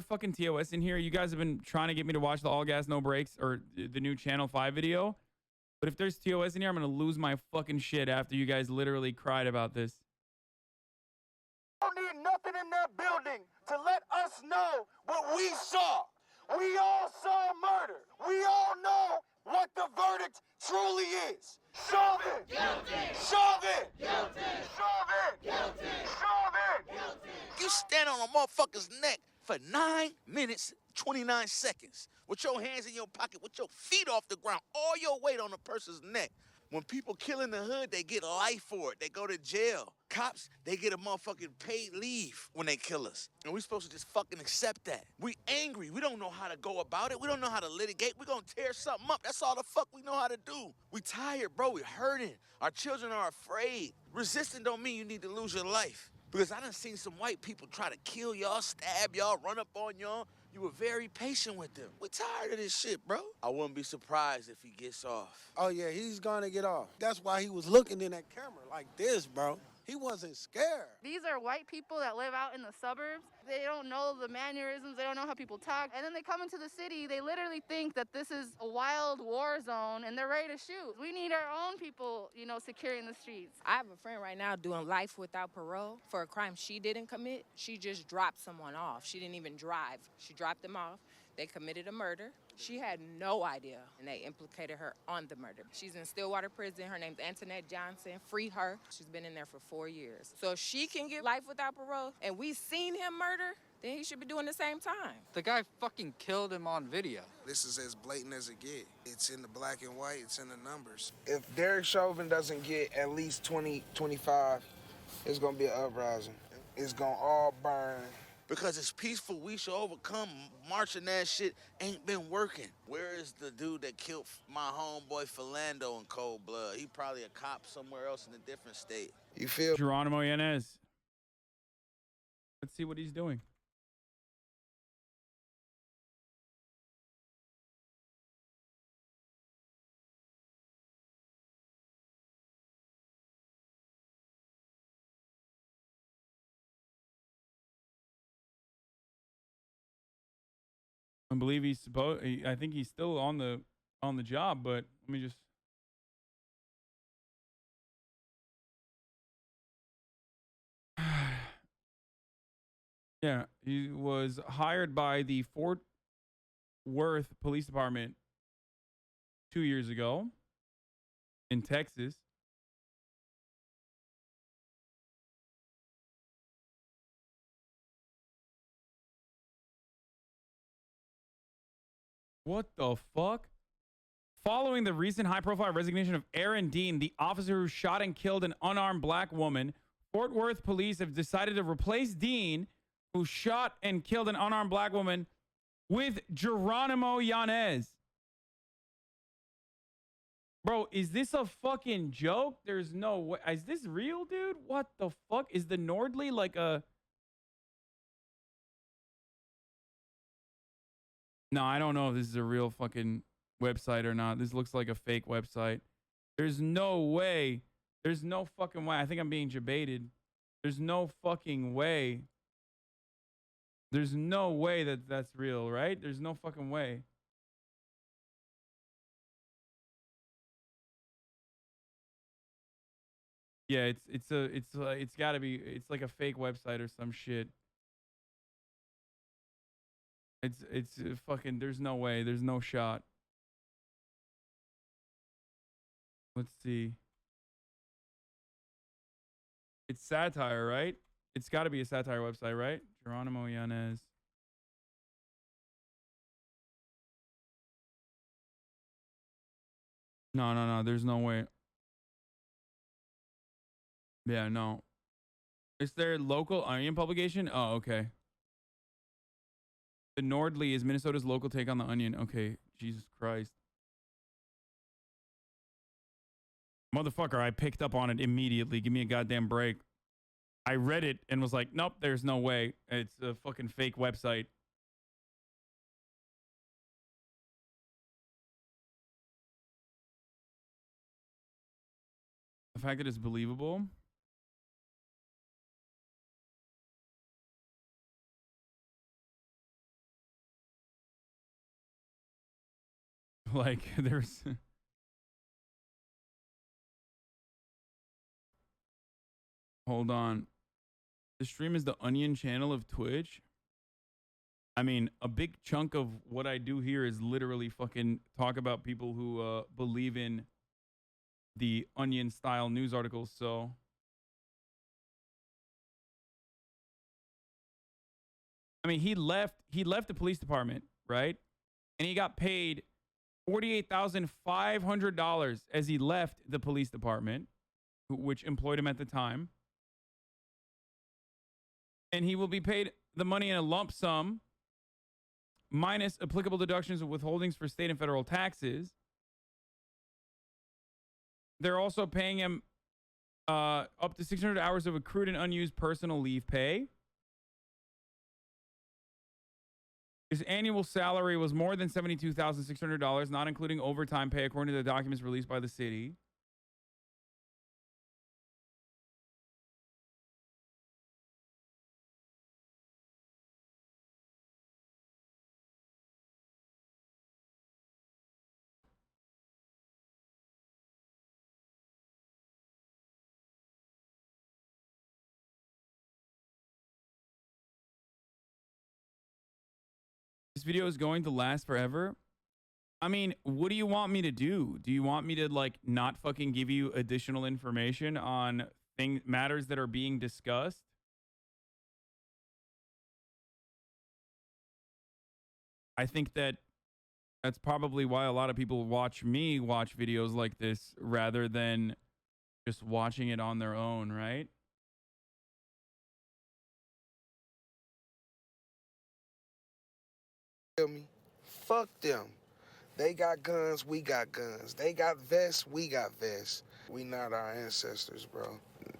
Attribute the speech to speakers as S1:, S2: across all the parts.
S1: fucking TOS in here. You guys have been trying to get me to watch the All Gas No Breaks or the new Channel 5 video. But if there's TOS in here, I'm going to lose my fucking shit after you guys literally cried about this.
S2: Don't need nothing in that building to let us know what we saw. We all saw murder. We all know what the verdict truly is. Chauvin! Guilty! Chauvin! Guilty! Chauvin! Guilty! Chauvin! Guilty!
S3: You stand on a motherfucker's neck for 9 minutes, 29 seconds, with your hands in your pocket, with your feet off the ground, all your weight on a person's neck. When people kill in the hood, they get life for it. They go to jail. Cops, they get a motherfucking paid leave when they kill us. And we supposed to just fucking accept that. We angry. We don't know how to go about it. We don't know how to litigate. We gonna tear something up. That's all the fuck we know how to do. We tired, bro. We hurting. Our children are afraid. Resisting don't mean you need to lose your life. Because I done seen some white people try to kill y'all, stab y'all, run up on y'all. You were very patient with them. We're tired of this shit, bro. I wouldn't be surprised if he gets off.
S4: Oh, yeah, he's gonna get off. That's why he was looking in that camera like this, bro. He wasn't scared.
S5: These are white people that live out in the suburbs. They don't know the mannerisms. They don't know how people talk. And then they come into the city. They literally think that this is a wild war zone, and they're ready to shoot. We need our own people, you know, securing the streets.
S6: I have a friend right now doing life without parole for a crime she didn't commit. She just dropped someone off. She didn't even drive. She dropped them off. They committed a murder. She had no idea, and they implicated her on the murder. She's in Stillwater Prison. Her name's Antoinette Johnson. Free her. She's been in there for 4 years. So if she can get life without parole, and we seen him murder, then he should be doing the same time.
S7: The guy fucking killed him on video.
S8: This is as blatant as it gets. It's in the black and white. It's in the numbers. If Derek Chauvin doesn't get at least 20, 25, it's going to be an uprising. It's going to all burn.
S3: Because it's peaceful, we should overcome. Marching that shit ain't been working. Where is the dude that killed my homeboy Philando in cold blood? He probably a cop somewhere else in a different state.
S8: You feel?
S1: Geronimo Yanez. Let's see what he's doing. I believe he's supposed. I think he's still on the job, but let me just. Yeah, he was hired by the Fort Worth Police Department 2 years ago in Texas. What the fuck? Following the recent high-profile resignation of Aaron Dean, the officer who shot and killed an unarmed black woman, Fort Worth police have decided to replace Dean, who shot and killed an unarmed black woman, with Geronimo Yanez. Bro, is this a fucking joke? There's no way. Is this real, dude? What the fuck? Is the Nordley like a... No, I don't know if this is a real fucking website or not. This looks like a fake website. There's no way. There's no fucking way. I think I'm being debated. There's no fucking way. There's no way that that's real, right? There's no fucking way. Yeah, it's got to be. It's like a fake website or some shit. It's fucking, there's no way. There's no shot. Let's see. It's satire, right? It's got to be a satire website, right? Geronimo Yanez. No. There's no way. Yeah, no. Is there local Onion publication? Oh, okay. The Nordley is Minnesota's local take on the Onion. Okay, Jesus Christ. Motherfucker, I picked up on it immediately. Give me a goddamn break. I read it and was like, nope, there's no way. It's a fucking fake website. The fact that it's believable. Like, there's... Hold on. The stream is the Onion channel of Twitch. I mean, a big chunk of what I do here is literally fucking talk about people who believe in the Onion style news articles. So I mean, he left the police department, right? And he got paid $48,500 as he left the police department, which employed him at the time. And he will be paid the money in a lump sum minus applicable deductions of withholdings for state and federal taxes. They're also paying him up to 600 hours of accrued and unused personal leave pay. His annual salary was more than $72,600, not including overtime pay, according to the documents released by the city. This video is going to last forever. I mean, what do you want me to do? Do you want me to like not fucking give you additional information on matters that are being discussed? I think that's probably why a lot of people watch me watch videos like this rather than just watching it on their own, right?
S8: Feel me? Fuck them. They got guns, we got guns. They got vests, we got vests. We not our ancestors, bro.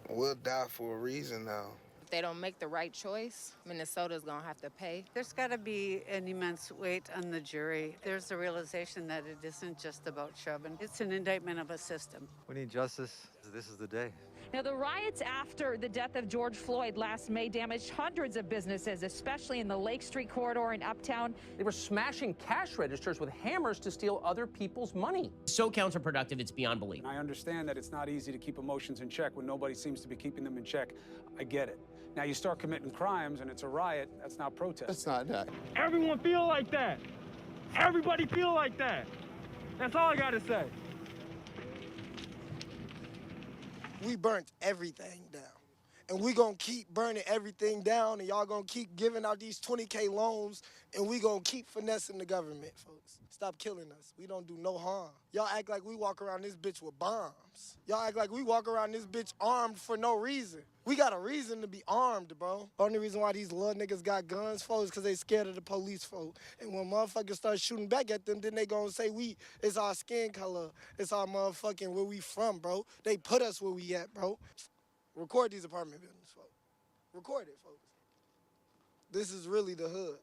S8: We'll die for a reason now.
S6: If they don't make the right choice, Minnesota's gonna have to pay.
S9: There's got to be an immense weight on the jury. There's a realization that it isn't just about Chauvin. It's an indictment of a system.
S10: We need justice. This is the day.
S11: Now, the riots after the death of George Floyd last May damaged hundreds of businesses, especially in the Lake Street corridor in Uptown.
S12: They were smashing cash registers with hammers to steal other people's money.
S13: So counterproductive, it's beyond belief.
S14: I understand that it's not easy to keep emotions in check when nobody seems to be keeping them in check. I get it. Now, you start committing crimes and it's a riot, that's not protest.
S15: That's not that.
S16: Everyone feel like that. Everybody feel like that. That's all I gotta say.
S4: We burnt everything down. And we gonna keep burning everything down, and y'all gonna keep giving out these 20K loans, and we gonna keep finessing the government, folks. Stop killing us. We don't do no harm. Y'all act like we walk around this bitch with bombs. Y'all act like we walk around this bitch armed for no reason. We got a reason to be armed, bro. Only reason why these little niggas got guns, folks, is because they scared of the police, folks. And when motherfuckers start shooting back at them, then they gonna say it's our skin color. It's our motherfucking where we from, bro. They put us where we at, bro. Record these apartment buildings, folks. Record it, folks. This is really the hood.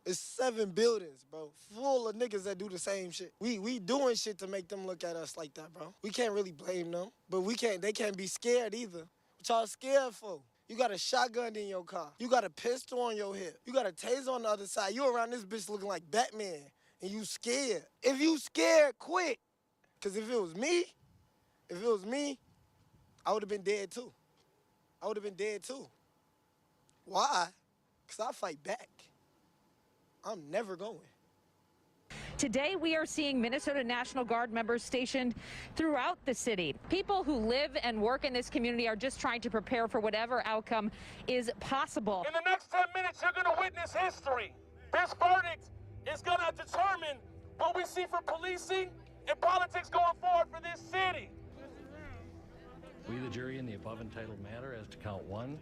S4: It's 7 buildings, bro, full of niggas that do the same shit. We doing shit to make them look at us like that, bro. We can't really blame them, but they can't be scared either. What y'all scared for? You got a shotgun in your car. You got a pistol on your hip. You got a taser on the other side. You around this bitch looking like Batman, and you scared. If you scared, quit. Because if it was me, I would have been dead too. Why? Because I fight back. I'm never going.
S11: Today, we are seeing Minnesota National Guard members stationed throughout the city. People who live and work in this community are just trying to prepare for whatever outcome is possible.
S16: In the next 10 minutes, you're going to witness history. This verdict is going to determine what we see for policing and politics going forward for this city.
S17: We, the jury, in the above entitled matter as to count 1,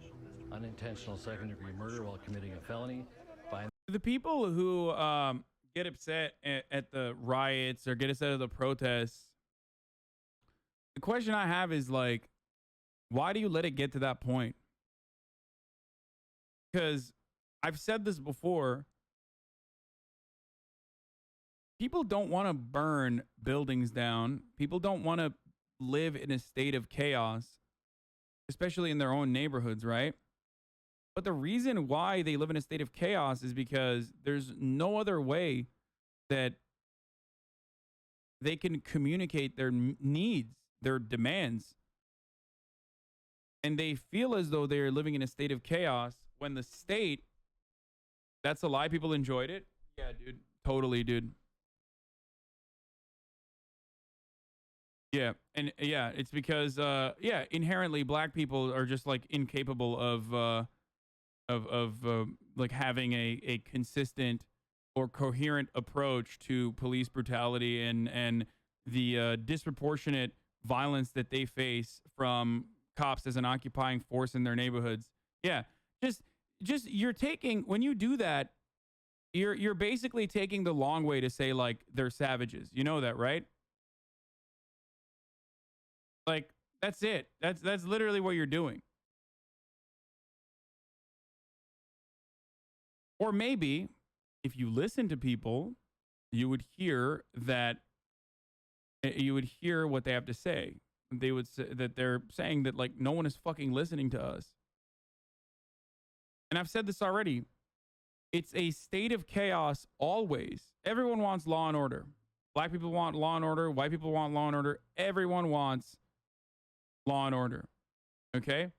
S17: unintentional second-degree murder while committing a felony, find
S1: The people who get upset at the riots or get upset at the protests, the question I have is like, why do you let it get to that point? Because I've said this before. People don't want to burn buildings down. People don't want to live in a state of chaos, especially in their own neighborhoods, right? But the reason why they live in a state of chaos is because there's no other way that they can communicate their needs, their demands, and they feel as though they're living in a state of chaos when the state, that's a lie. People enjoyed it. Yeah, dude. Totally, dude. Yeah. And yeah, it's because, yeah, inherently black people are just like incapable of like having a consistent or coherent approach to police brutality and the disproportionate violence that they face from cops as an occupying force in their neighborhoods. Yeah, just you're taking, when you do that, you're basically taking the long way to say like they're savages. You know that, right? Like that's it. That's literally what you're doing. Or maybe if you listen to people, you would hear that you would hear what they have to say. They would say that they're saying that like no one is fucking listening to us. And I've said this already. It's a state of chaos always. Everyone wants law and order. Black people want law and order. White people want law and order. Everyone wants law and order. Okay?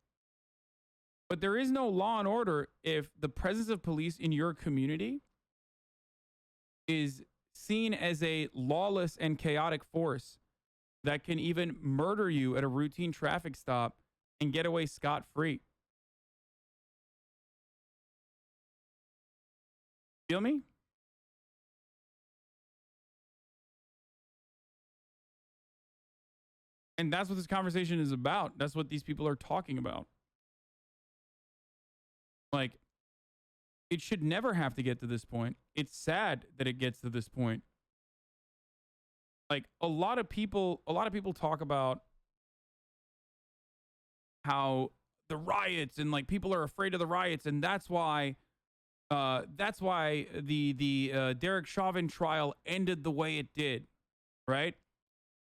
S1: But there is no law and order if the presence of police in your community is seen as a lawless and chaotic force that can even murder you at a routine traffic stop and get away scot-free. Feel me? And that's what this conversation is about. That's what these people are talking about. Like, it should never have to get to this point. It's sad that it gets to this point. Like a lot of people talk about how the riots and like people are afraid of the riots, and that's why the Derek Chauvin trial ended the way it did, right?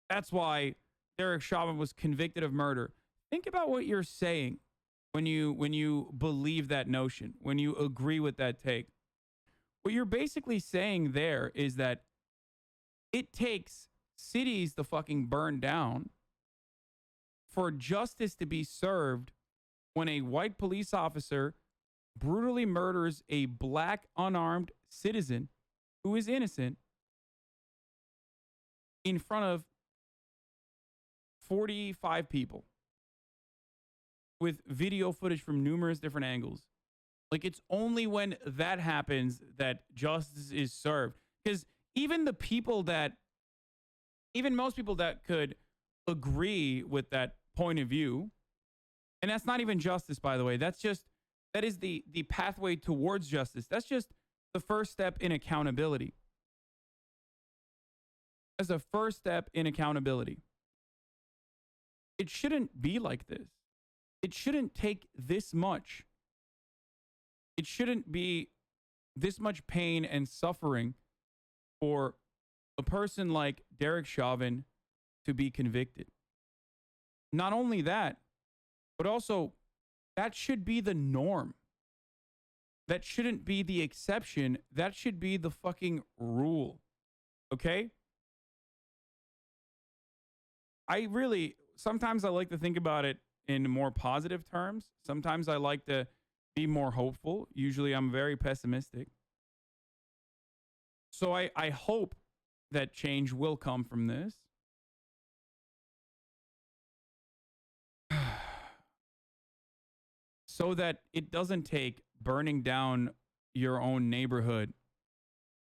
S1: That's why Derek Chauvin was convicted of murder. Think about what you're saying when you believe that notion, when you agree with that take. What you're basically saying there is that it takes cities to fucking burn down for justice to be served when a white police officer brutally murders a black unarmed citizen who is innocent in front of 45 people with video footage from numerous different angles. Like, it's only when that happens that justice is served. Because even most people that could agree with that point of view, and that's not even justice, by the way, that is the pathway towards justice. That's just the first step in accountability. That's the first step in accountability. It shouldn't be like this. It shouldn't take this much. It shouldn't be this much pain and suffering for a person like Derek Chauvin to be convicted. Not only that, but also that should be the norm. That shouldn't be the exception. That should be the fucking rule. Okay? Sometimes I like to think about it in more positive terms. Sometimes I like to be more hopeful. Usually I'm very pessimistic. So I hope that change will come from this. So that it doesn't take burning down your own neighborhood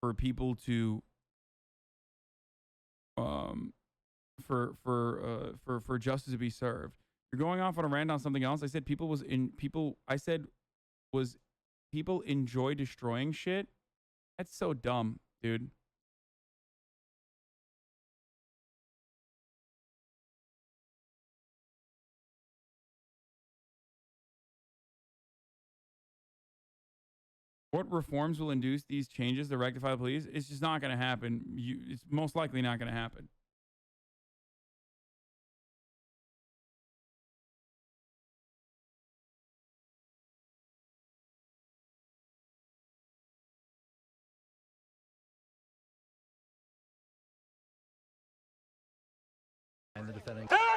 S1: for people to for justice to be served. You're going off on a rant on something else. I said people enjoy destroying shit. That's so dumb, dude. What reforms will induce these changes to rectify the police? It's just not going to happen. It's most likely not going to happen.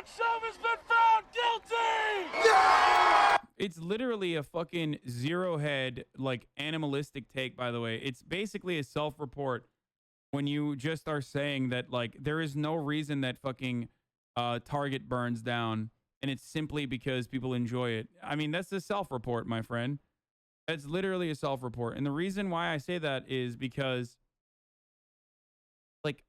S16: Derek Chauvin's been found guilty!
S1: It's literally a fucking zero head, like animalistic take, by the way. It's basically a self-report when you just are saying that, like, there is no reason that fucking Target burns down, and it's simply because people enjoy it. I mean, that's a self-report, my friend. That's literally a self-report. And the reason why I say that is because, like,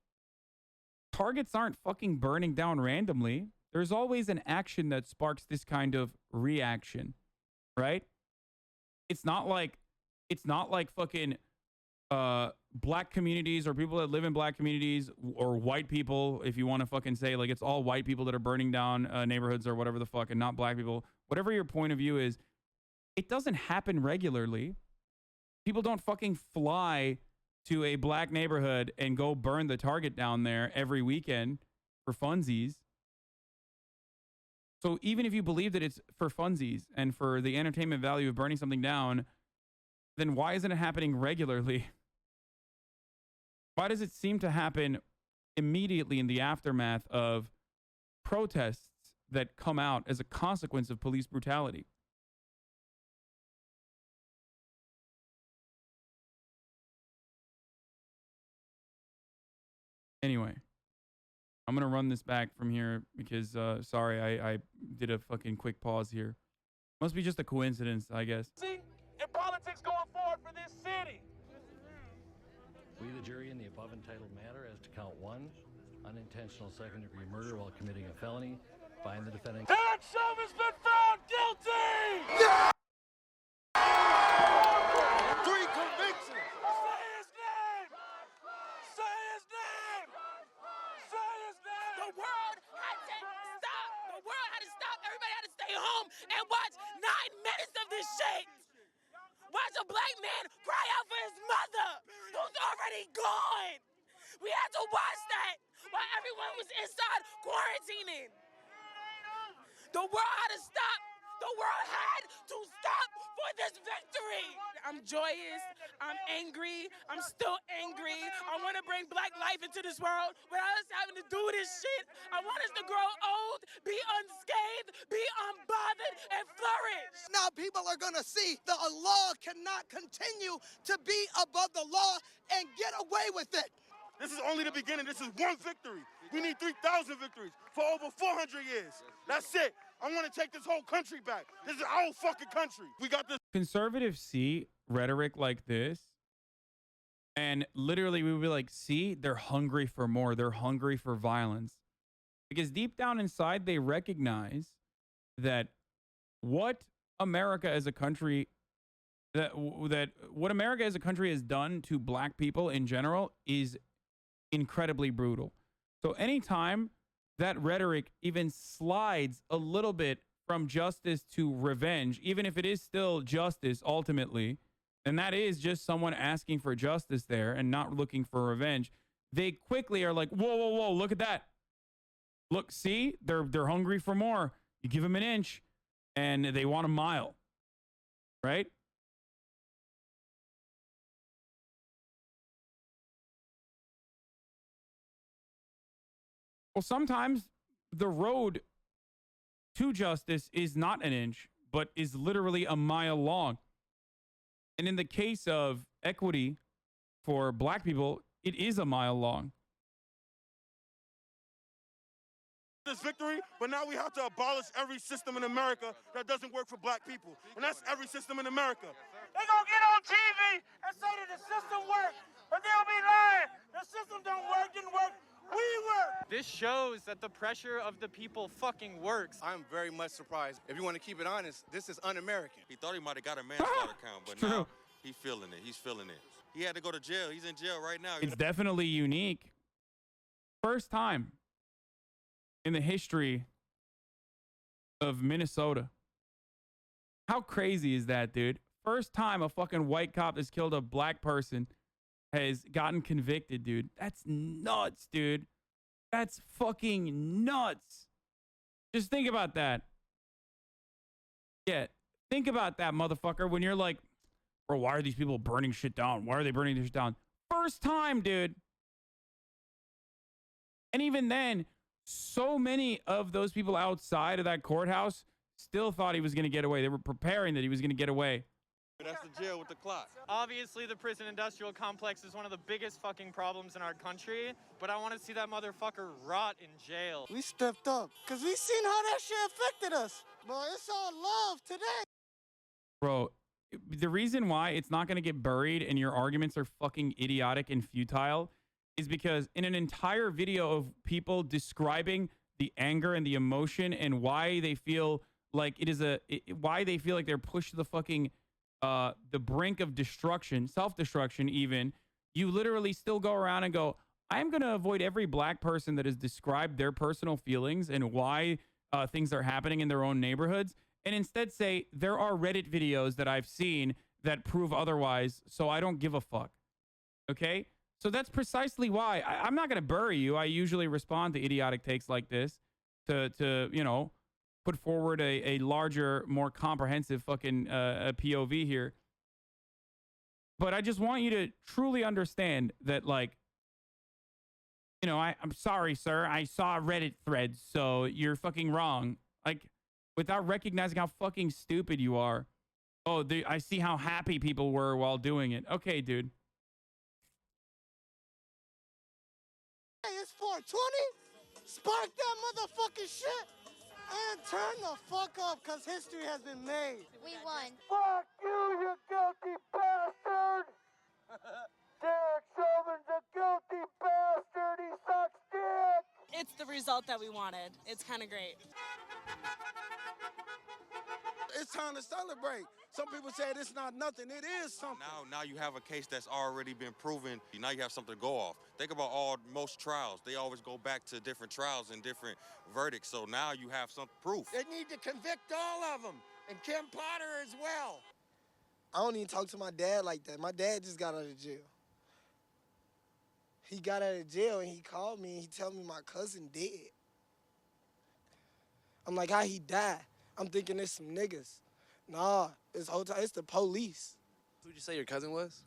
S1: Targets aren't fucking burning down randomly. There's always an action that sparks this kind of reaction, right? It's not like fucking black communities or people that live in black communities or white people, if you want to fucking say, like, it's all white people that are burning down neighborhoods or whatever the fuck, and not black people. Whatever your point of view is, it doesn't happen regularly. People don't fucking fly to a black neighborhood and go burn the Target down there every weekend for funsies. So even if you believe that it's for funsies and for the entertainment value of burning something down, then why isn't it happening regularly? Why does it seem to happen immediately in the aftermath of protests that come out as a consequence of police brutality? Anyway, I'm going to run this back from here because, sorry, I did a fucking quick pause here. Must be just a coincidence, I guess.
S16: And politics going forward for this city.
S17: We, the jury, in the above entitled matter as to count 1, unintentional second-degree murder while committing a felony, find the defendant.
S16: Derek Chauvin's been found guilty!
S2: 3 convictions!
S16: Say his name! Say his name! Say his name!
S15: The world had to stop. The world had to stop. Everybody had to stay home and watch 9 minutes of this shit. Watch a black man cry out for his mother, who's already gone. We had to watch that while everyone was inside quarantining. The world had to stop. The world had to stop for this victory. I'm joyous. I'm angry. I'm still angry. I want to bring black life into this world without us having to do this shit. I want us to grow old, be unscathed, be unbothered, and flourish.
S18: Now people are going to see that a law cannot continue to be above the law and get away with it.
S2: This is only the beginning. This is one victory. We need 3,000 victories for over 400 years. That's it. I want to take this whole country back. This is our fucking country. We got this.
S1: Conservatives see rhetoric like this, and literally we would be like, see, they're hungry for more. They're hungry for violence. Because deep down inside, they recognize that what America as a country, what America as a country has done to black people in general is incredibly brutal. So anytime that rhetoric even slides a little bit from justice to revenge, even if it is still justice ultimately, and that is just someone asking for justice there and not looking for revenge, they quickly are like, whoa, whoa, whoa, look at that. Look, see, they're hungry for more. You give them an inch and they want a mile, right? Well, sometimes the road to justice is not an inch, but is literally a mile long. And in the case of equity for black people, it is a mile long.
S2: This victory, but now we have to abolish every system in America that doesn't work for black people. And that's every system in America.
S16: They gonna get on TV and say that the system works, but they'll be lying. The system don't work, didn't work. We work.
S7: This shows that the pressure of the people fucking works.
S19: I'm very much surprised. If you want to keep it honest, this is un-American. He thought he might have got a manslaughter count, but now he's feeling it. He's feeling it. He had to go to jail. He's in jail right now.
S1: It's definitely unique. First time in the history of Minnesota. How crazy is that, dude? First time a fucking white cop has killed a black person has gotten convicted, dude. That's nuts, dude. That's fucking nuts. Just think about that. Yeah, think about that, motherfucker, when you're like, bro, why are these people burning shit down? Why are they burning this shit down? First time, dude. And even then, so many of those people outside of that courthouse still thought he was going to get away. They were preparing that he was going to get away.
S19: That's the jail with the clock.
S7: Obviously, the prison industrial complex is one of the biggest fucking problems in our country, but I want to see that motherfucker rot in jail.
S4: We stepped up because we seen how that shit affected us. Boy, it's all love today.
S1: Bro, the reason why it's not going to get buried and your arguments are fucking idiotic and futile is because in an entire video of people describing the anger and the emotion and why they feel like why they feel like they're pushed to the fucking the brink of destruction, self-destruction even, you literally still go around and go, I'm going to avoid every black person that has described their personal feelings and why things are happening in their own neighborhoods, and instead say, there are Reddit videos that I've seen that prove otherwise, so I don't give a fuck. Okay? So that's precisely why I'm not going to bury you. I usually respond to idiotic takes like this to you know, put forward a larger, more comprehensive fucking POV here. But I just want you to truly understand that, like, you know, I'm sorry, sir. I saw Reddit threads, so you're fucking wrong. Like, without recognizing how fucking stupid you are. Oh, I see how happy people were while doing it. Okay, dude.
S4: Hey, it's 420. Spark that motherfucking shit. And turn the fuck up, because history has been made.
S20: We won.
S2: Fuck you, you guilty bastard! Derek Chauvin's a guilty bastard. He sucks dick.
S20: It's the result that we wanted. It's kind of great.
S8: It's time to celebrate. Some people say it's not nothing. It is something.
S19: Now you have a case that's already been proven. Now you have something to go off. Think about most trials. They always go back to different trials and different verdicts. So now you have some proof.
S18: They need to convict all of them, and Kim Potter as well.
S4: I don't even talk to my dad like that. My dad just got out of jail. He got out of jail and he called me and he told me my cousin dead. I'm like, how he died? I'm thinking it's some niggas. Nah, it's the police.
S21: Who'd you say your cousin was?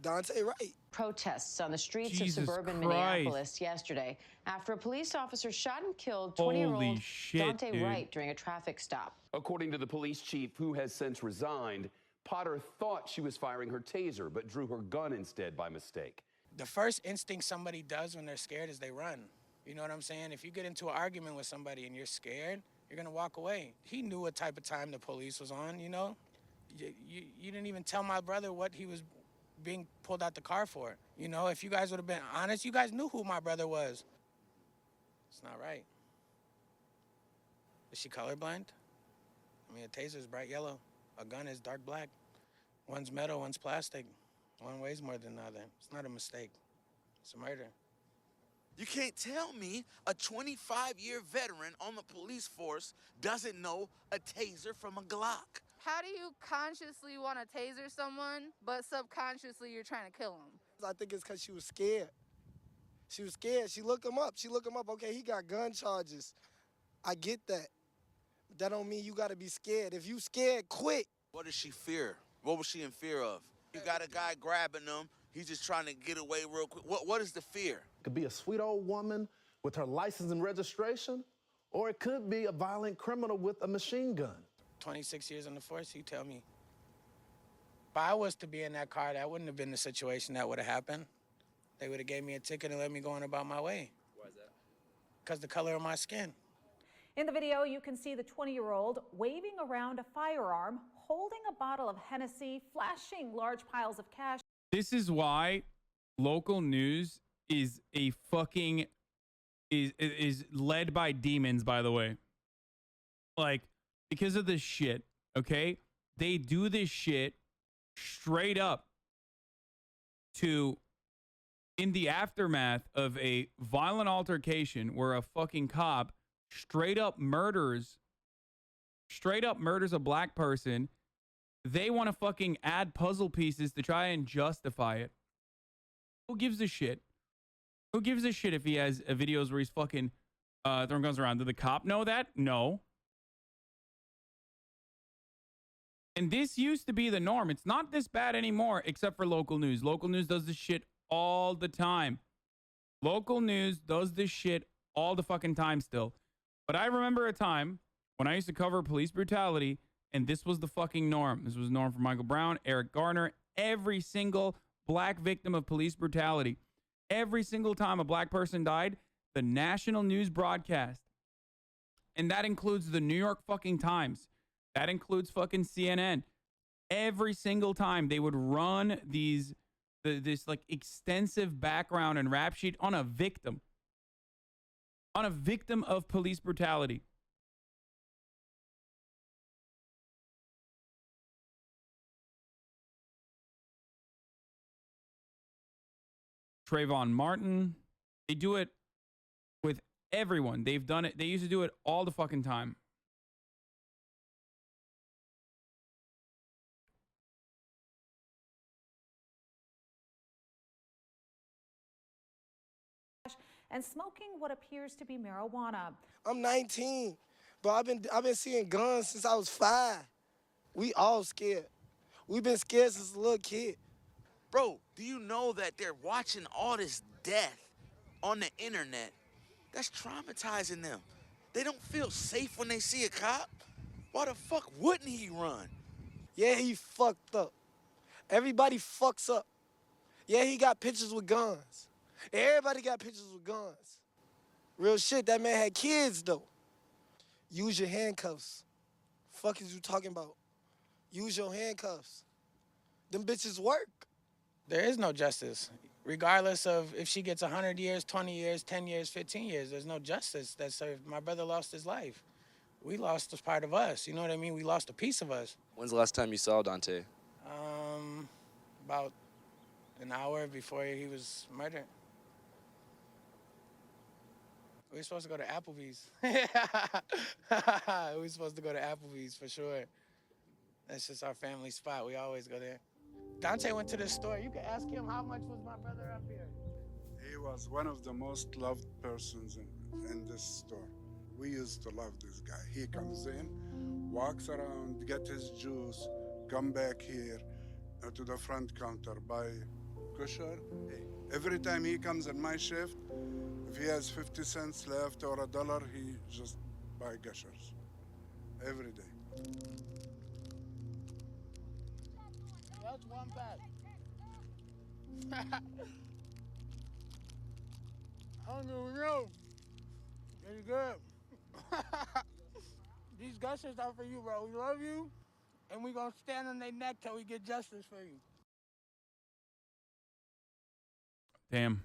S4: Dante Wright.
S22: Protests on the streets
S1: Jesus
S22: of suburban
S1: Christ.
S22: Minneapolis yesterday after a police officer shot and killed 20-year-old Dante
S1: dude.
S22: Wright during a traffic stop.
S23: According to the police chief, who has since resigned, Potter thought she was firing her taser, but drew her gun instead by mistake.
S24: The first instinct somebody does when they're scared is they run. You know what I'm saying? If you get into an argument with somebody and you're scared, you're gonna walk away. He knew what type of time the police was on, you know? You didn't even tell my brother what he was being pulled out the car for. You know, if you guys would have been honest, you guys knew who my brother was. It's not right. Is she colorblind? I mean, a taser is bright yellow. A gun is dark black. One's metal, one's plastic. One weighs more than the other. It's not a mistake. It's a murder.
S3: You can't tell me a 25-year veteran on the police force doesn't know a taser from a Glock.
S5: How do you consciously want to taser someone, but subconsciously you're trying to kill him?
S4: I think it's because she was scared. She was scared. She looked him up. Okay, he got gun charges. I get that. But that don't mean you got to be scared. If you scared, quit.
S3: What does she fear? What was she in fear of? You got a guy grabbing them. He's just trying to get away real quick. What is the fear?
S25: It could be a sweet old woman with her license and registration, or it could be a violent criminal with a machine gun.
S24: 26 years on the force, you tell me. If I was to be in that car, that wouldn't have been the situation that would have happened. They would have gave me a ticket and let me go on about my way.
S21: Why is that?
S24: Because the color of my skin.
S26: In the video, you can see the 20-year-old waving around a firearm, holding a bottle of Hennessy, flashing large piles of cash.
S1: This is why local news is a fucking is led by demons, by the way. Like, because of this shit, okay? They do this shit straight up to, in the aftermath of a violent altercation where a fucking cop straight up murders a black person. They want to fucking add puzzle pieces to try and justify it. Who gives a shit? Who gives a shit if he has videos where he's fucking throwing guns around? Did the cop know that? No. And this used to be the norm. It's not this bad anymore, except for local news. Local news does this shit all the time. Local news does this shit all the fucking time still. But I remember a time when I used to cover police brutality, and this was the fucking norm. This was norm for Michael Brown, Eric Garner, every single black victim of police brutality. Every single time a black person died, the national news broadcast, and that includes the New York fucking Times, that includes fucking CNN. Every single time they would run this like extensive background and rap sheet on a victim of police brutality. Trayvon Martin, they do it with everyone. They've done it. They used to do it all the fucking time.
S26: And smoking what appears to be marijuana.
S4: I'm 19, but I've been seeing guns since I was 5. We all scared. We've been scared since a little kid.
S3: Bro, do you know that they're watching all this death on the internet? That's traumatizing them. They don't feel safe when they see a cop. Why the fuck wouldn't he run?
S4: Yeah, he fucked up. Everybody fucks up. Yeah, he got pictures with guns. Everybody got pictures with guns. Real shit, that man had kids though. Use your handcuffs. Fuck is you talking about? Use your handcuffs. Them bitches work.
S24: There is no justice. Regardless of if she gets 100 years, 20 years, 10 years, 15 years, there's no justice that served. My brother lost his life. We lost a part of us, you know what I mean? We lost a piece of us.
S21: When's the last time you saw Dante?
S24: About an hour before he was murdered. We were supposed to go to Applebee's. We were supposed to go to Applebee's for sure. That's just our family spot. We always go there. Dante went to the store. You can ask him how much was my brother up here.
S6: He was one of the most loved persons in this store. We used to love this guy. He comes in, walks around, get his juice, come back here to the front counter, buy kosher. Every time he comes in my shift, if he has 50 cents left or $1, he just buy gushers. Every day.
S24: That's one pack. I don't even know. It's good. These gushers are for you, bro. We love you, and we gonna stand on their neck till we get justice for you.
S1: Damn.